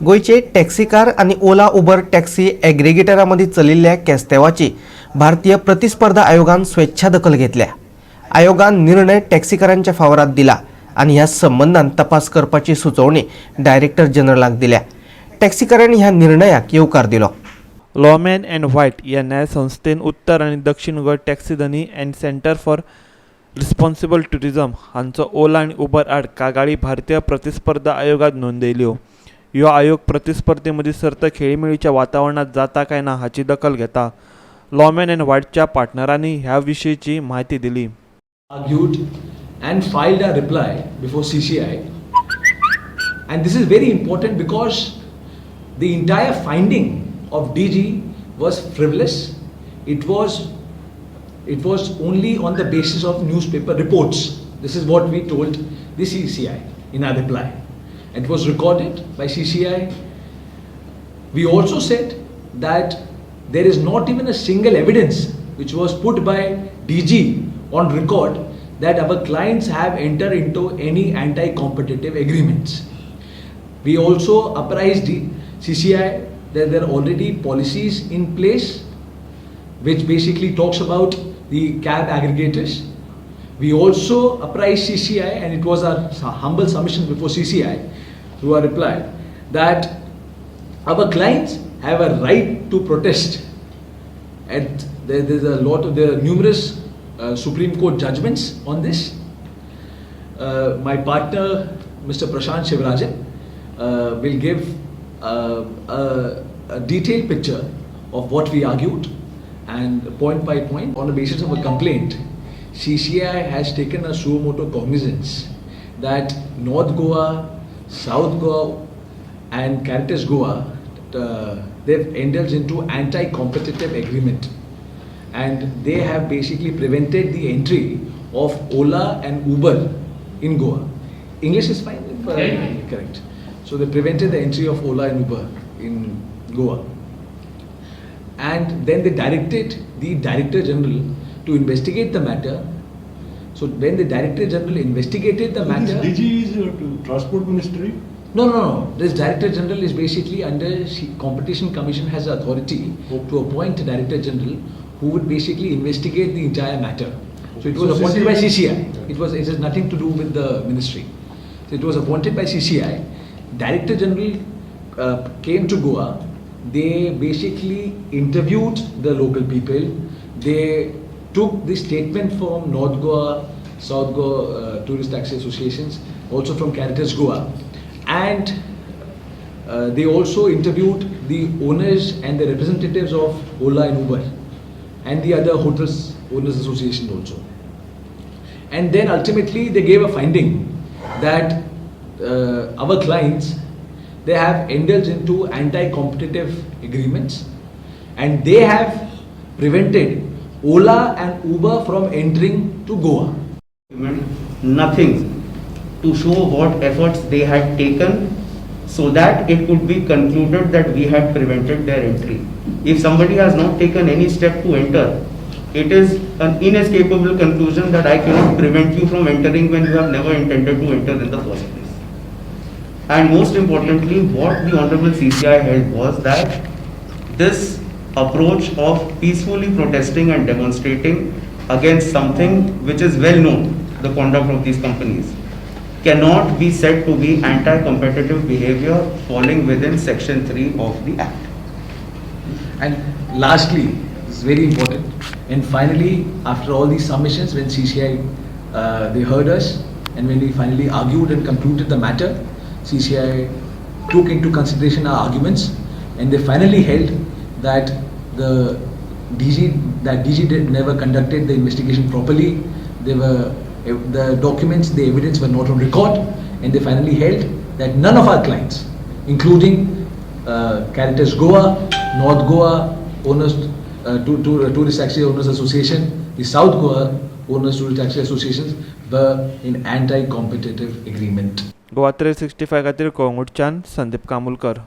गोयचे taxi car आणि ओला उबर taxi एग्रिगेटरांमध्ये चलिल्ल्या केस्तेवाची भारतीय प्रतिस्पर्धा आयोगान स्वेच्छा दखल घेतल्या। आयोगान निर्णय टॅक्सीकारांच्या फावरात दिला आणि ह्या संबंधान तपास करपाची सुचोवणी डायरेक्टर जनरलाक दिल्या। टॅक्सीकारांनी ह्या निर्णयाक येवकार दिलो। लॉमॅन अँड व्हाईट या न्यायसंस्थेन उत्तर आणि दक्षिण गोंय टॅक्सी धनी and centre for responsible tourism हांचो ओला आणि उबर आड कागाळी भारतीय प्रतिस्पर्धा आयोगात नोंदयल्यो। ह्यो आयोग प्रतिस्पर्धेमदी सर्त खेळीमेळीच्या वातावरणात जाता काय ना हाची दखल घेता। लॉमॅन अँड व्हाईटच्या पार्टनरांनी ह्या विशींची माहिती दिली। Argued and filed a reply before CCI, and this is very important because the entire finding of DG was frivolous. It was only on the basis of newspaper reports. This is what we told the CCI in our reply. It was recorded by CCI. We also said that there is not even a single evidence which was put by DG on record that our clients have entered into any anti-competitive agreements. We also apprised the CCI that there are already policies in place which basically talks about the cab aggregators. We also apprised CCI, and it was our humble submission before CCI through our reply, that our clients have a right to protest. And there are numerous Supreme Court judgments on this. My partner, Mr. Prashant Shivarajan, will give a detailed picture of what we argued, and point by point, on the basis of a complaint, CCI has taken a suo motu cognizance that North Goa, South Goa, and Caritas Goa, they've indulged into anti-competitive agreement, and they have basically prevented the entry of Ola and Uber in Goa. English is fine? Correct. So they prevented the entry of Ola and Uber in Goa. And then they directed the Director General to investigate the matter. So when the Director General investigated the matter... This DG is to Transport Ministry? No. This Director General is basically under Competition Commission has authority to appoint a Director General who would basically investigate the entire matter. So it was appointed by CCI. It has nothing to do with the ministry. So it was appointed by CCI. Director General came to Goa. They basically interviewed the local people. They took the statement from North Goa, South Goa Tourist Taxi Associations, also from Caritas Goa, and they also interviewed the owners and the representatives of Ola and Uber and the other hotels owners association also. And then ultimately they gave a finding that our clients, they have indulged into anti-competitive agreements, and they have prevented Ola and Uber from entering to Goa. Nothing to show what efforts they had taken so that it could be concluded that we had prevented their entry. If somebody has not taken any step to enter, it is an inescapable conclusion that I cannot prevent you from entering when you have never intended to enter in the first place. And most importantly, what the Honorable CCI held was that this approach of peacefully protesting and demonstrating against something which is well known, the conduct of these companies, cannot be said to be anti-competitive behavior falling within Section 3 of the Act. And lastly, this is very important, and finally, after all these submissions, when CCI they heard us, and when we finally argued and concluded the matter, CCI took into consideration our arguments, and they finally held that the DG never conducted the investigation properly. The documents, the evidence were not on record, and they finally held that none of our clients, including Caritas Goa, North Goa Owners Tourist Taxi Owners Association, the South Goa Owners Tourist Taxi Associations, were in anti-competitive agreement. Goa 365 खातीर कोंगुटच्यान संदीप कामुलकर।